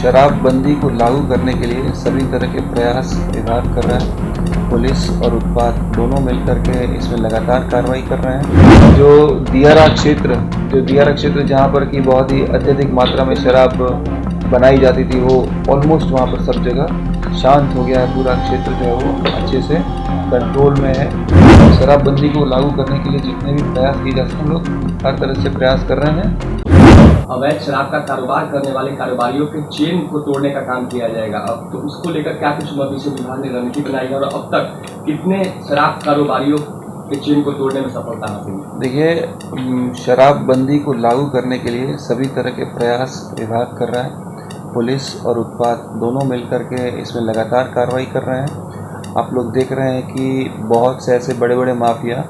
शराबबंदी को लागू करने के लिए सभी तरह के प्रयास विभाग कर रहा है। पुलिस और उत्पाद दोनों मिलकर के इसमें लगातार कार्रवाई कर रहे हैं। जो दियारा क्षेत्र जहाँ पर कि बहुत ही अत्यधिक मात्रा में शराब बनाई जाती थी, वो ऑलमोस्ट वहाँ पर सब जगह शांत हो गया है। पूरा क्षेत्र जो है वो अच्छे से कंट्रोल में है। शराबबंदी को लागू करने के लिए जितने भी प्रयास किए जा सकते हैं, हम लोग हर तरह से प्रयास कर रहे हैं। अवैध शराब का कारोबार करने वाले कारोबारियों के चेन को तोड़ने का काम किया जाएगा। अब तो उसको लेकर क्या कुछ मवेशी विभाग ने रणनीति बनाई है और अब तक कितने शराब कारोबारियों के चेन को तोड़ने में सफलता हासिल है? देखिए, शराबबंदी को लागू करने के लिए सभी तरह के प्रयास विभाग कर रहा है। पुलिस और उत्पाद दोनों मिलकर के इसमें लगातार कार्रवाई कर रहे हैं। आप लोग देख रहे हैं कि बहुत से ऐसे बड़े बड़े माफिया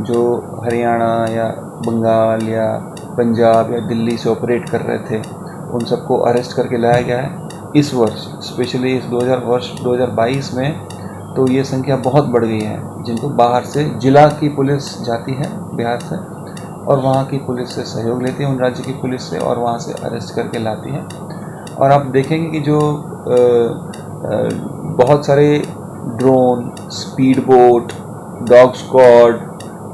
जो हरियाणा या बंगाल या पंजाब या दिल्ली से ऑपरेट कर रहे थे, उन सबको अरेस्ट करके लाया गया है। इस वर्ष स्पेशली इस 2022 में तो ये संख्या बहुत बढ़ गई है, जिनको बाहर से जिला की पुलिस जाती है बिहार से और वहाँ की पुलिस से सहयोग लेती है, उन राज्य की पुलिस से, और वहाँ से अरेस्ट करके लाती है। और आप देखेंगे कि जो बहुत सारे drone, speed boat, dog squad,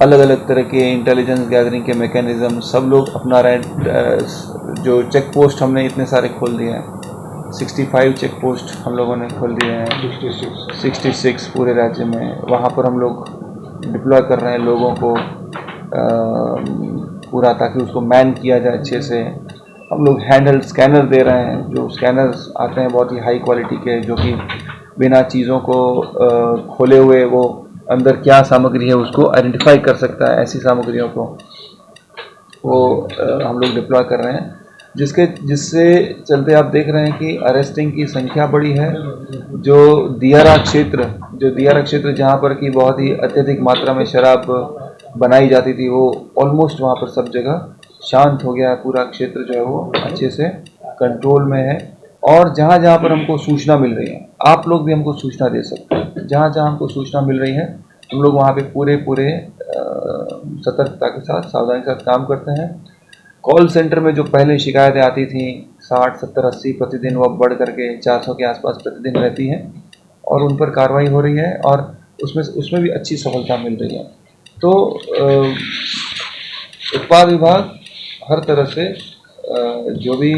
अलग अलग तरह के इंटेलिजेंस गैदरिंग के मैकेनिज़्म सब लोग अपना रहे हैं। जो चेक पोस्ट हमने इतने सारे खोल दिए हैं, 65 चेक पोस्ट हम लोगों ने खोल दिए हैं, 66 पूरे राज्य में। वहाँ पर हम लोग डिप्लॉय कर रहे हैं लोगों को पूरा, ताकि उसको मैन किया जाए अच्छे से। हम लोग हैंडहेल्ड स्कैनर दे रहे हैं। जो स्कैनर्स आते हैं बहुत ही हाई क्वालिटी के, जो कि बिना चीज़ों को खोले हुए वो अंदर क्या सामग्री है उसको आइडेंटिफाई कर सकता है। ऐसी सामग्रियों को वो हम लोग डिप्लॉय कर रहे हैं, जिससे चलते आप देख रहे हैं कि अरेस्टिंग की संख्या बढ़ी है। जो दियारा क्षेत्र जहाँ पर कि बहुत ही अत्यधिक मात्रा में शराब बनाई जाती थी, वो ऑलमोस्ट वहाँ पर सब जगह शांत हो गया है। पूरा क्षेत्र जो है वो अच्छे से कंट्रोल में है। और जहाँ जहाँ पर हमको सूचना मिल रही है, आप लोग भी हमको सूचना दे सकते हैं। जहाँ जहाँ हमको सूचना मिल रही है, हम लोग वहाँ पे पूरे सतर्कता के साथ, सावधानी के साथ काम करते हैं। कॉल सेंटर में जो पहले शिकायतें आती थी 60, 70, 80 प्रतिदिन, वो अब बढ़ करके 400 के आसपास प्रतिदिन रहती हैं और उन पर कार्रवाई हो रही है और उसमें भी अच्छी सफलता मिल रही है। तो उत्पाद विभाग हर तरह से जो भी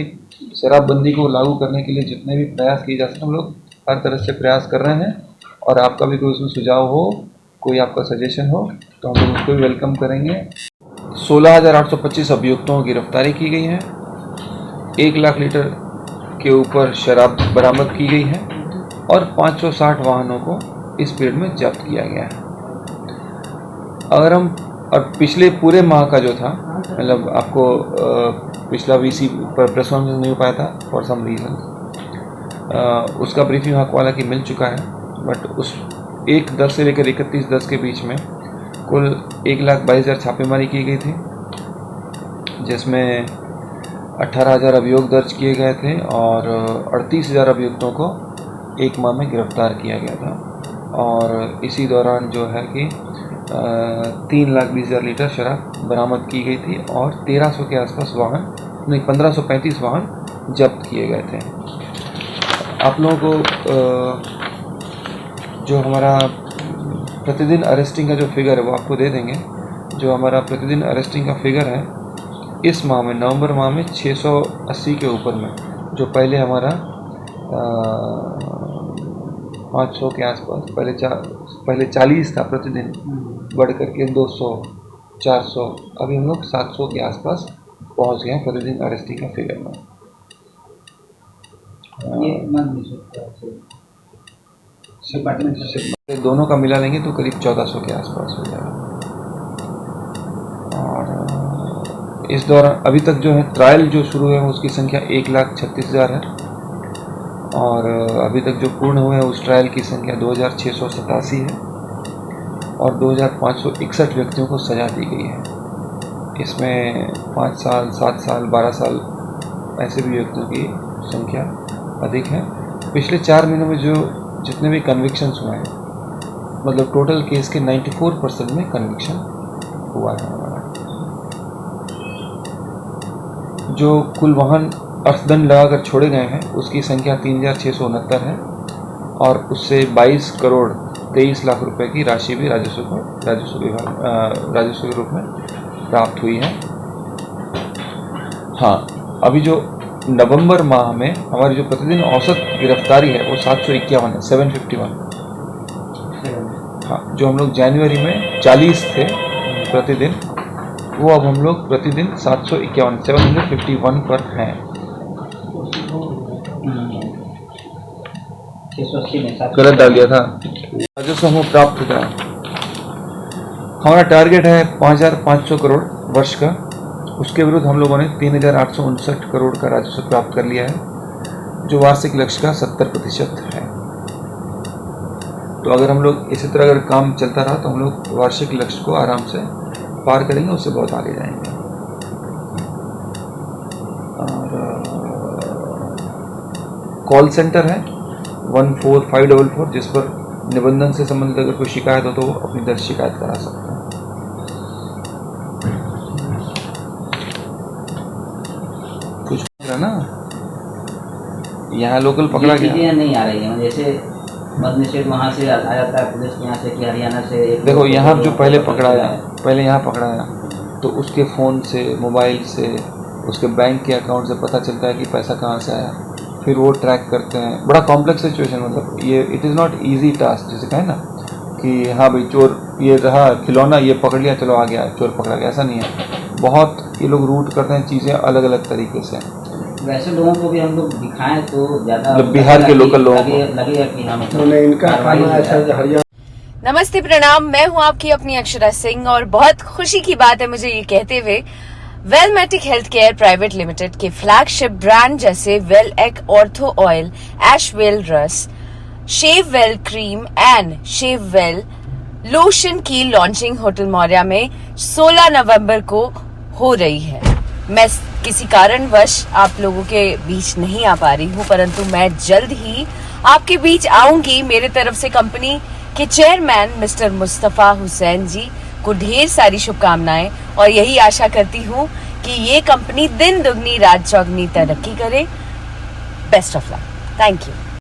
शराबबंदी को लागू करने के लिए जितने भी प्रयास किए जा सकते हैं, हम लोग हर तरह से प्रयास कर रहे हैं। और आपका भी कोई उसमें सुझाव हो, कोई आपका सजेशन हो, तो हम लोग उसको भी वेलकम करेंगे। 16,825 अभियुक्तों की गिरफ्तारी की गई है। 1 लाख लीटर के ऊपर शराब बरामद की गई है और 560 वाहनों को इस पीरियड में जब्त किया गया है। अगर हम और पिछले पूरे माह का जो था, मतलब आपको पिछला वीसी पर प्रेस कॉन्फ्रेंस नहीं हो पाया था फॉर सम रीज़न, उसका ब्रीफिंग आपको हालांकि मिल चुका है। बट उस 1/10 से लेकर 31/10 के बीच में कुल 1,22,000 छापेमारी की गई थी, जिसमें 18,000 अभियोग दर्ज किए गए थे और 38,000 अभियुक्तों को एक माह में गिरफ्तार किया गया था। और इसी दौरान जो है कि 3,20,000 लीटर शराब बरामद की गई थी और 1,300 के आसपास 1,535 वाहन जब्त किए गए थे। आप लोगों को जो हमारा प्रतिदिन अरेस्टिंग का जो फिगर है वो आपको दे देंगे। जो हमारा प्रतिदिन अरेस्टिंग का फिगर है इस माह में, नवंबर माह में 680 के ऊपर में, जो पहले हमारा 500 के आसपास, पहले 40 था प्रतिदिन, बढ़ करके 200, 400, अभी हम लोग 700 के आसपास पहुंच गए हैं प्रतिदिन अरेस्टिंग का फिगर में। दोनों का मिला लेंगे तो करीब 1400 के आसपास हो जाएगा। और इस दौरान अभी तक जो है ट्रायल जो शुरू है उसकी संख्या 1,36,000 है और अभी तक जो पूर्ण हुए हैं उस ट्रायल की संख्या 2,687 है और 2,561 व्यक्तियों को सजा दी गई है। इसमें 5 साल, 7 साल, 12 साल ऐसे भी व्यक्तियों की संख्या अधिक है। पिछले 4 महीनों में जो जितने भी कन्विक्शंस हुए हैं, मतलब टोटल केस के 94% में कन्विक्शन हुआ है हमारा। जो कुल वाहन अर्थदंड लगाकर छोड़े गए हैं उसकी संख्या 3669 है और उससे 22 करोड़ 23 लाख रुपए की राशि भी राजस्व के रूप में प्राप्त हुई है। हाँ, अभी जो नवंबर माह में हमारी जो प्रतिदिन औसत गिरफ्तारी है वो 751 है, 751। हाँ, जो हम लोग जनवरी में 40 थे प्रतिदिन, वो अब हम लोग प्रतिदिन 751 पर हैं। गलत डाल दिया था। राजस्व हमें प्राप्त होता है, हमारा टारगेट है 5500 करोड़ वर्ष का, उसके विरुद्ध हम लोगों ने 3859 करोड़ का राजस्व प्राप्त कर लिया है, जो वार्षिक लक्ष्य का 70% है। तो अगर हम लोग इसी तरह अगर काम चलता रहा तो हम लोग वार्षिक लक्ष्य को आराम से पार करेंगे, उससे बहुत आगे जाएंगे। और कॉल सेंटर है 14544, जिस पर निबंधन से संबंधित अगर कोई शिकायत हो तो वो अपनी दर्ज शिकायत करा सकते हैं। कुछ ना यहाँ लोकल पकड़ा गया नहीं आ रही है, जैसे मद निषेध वहाँ से आ जाता है पुलिस यहाँ से कि हरियाणा से। देखो यहाँ जो पहले यहाँ पकड़ाया तो उसके फ़ोन से, मोबाइल से, उसके बैंक के अकाउंट से पता चलता है कि पैसा कहाँ से आया, फिर वो ट्रैक करते हैं। बड़ा कॉम्प्लेक्स सिचुएशन, मतलब ये it is not easy task, जैसे कहें ना कि हाँ भाई चोर ये रहा खिलौना, ये पकड़ लिया, चलो आ गया, चोर पकड़ा गया, ऐसा नहीं है। बहुत ये लोग रूट करते हैं चीज़ें अलग अलग तरीके से। वैसे लोगों को भी हम लोग दिखाएं तो ज़्यादा बिहार के लोकल लोगों को लगेगा कि हम नमस्ते, प्रणाम। मैं हूं आपकी अपनी अक्षरा सिंह और बहुत खुशी की बात है मुझे ये कहते हुए Wellmatic health care private limited के फ्लैगशिप ब्रांड जैसे वेल एक ऑर्थो ऑयल, एश वेल रस, shave well cream and shave well lotion की लॉन्चिंग होटल मौर्या में 16 नवंबर को हो रही है। मैं किसी कारणवश आप लोगों के बीच नहीं आ पा रही हूँ, परंतु मैं जल्द ही आपके बीच आऊंगी। मेरे तरफ से कंपनी के चेयरमैन मिस्टर मुस्तफा हुसैन जी को ढेर सारी शुभकामनाएं और यही आशा करती हूँ कि ये कंपनी दिन दुगनी रात चौगनी तरक्की करे। Best of luck. Thank you.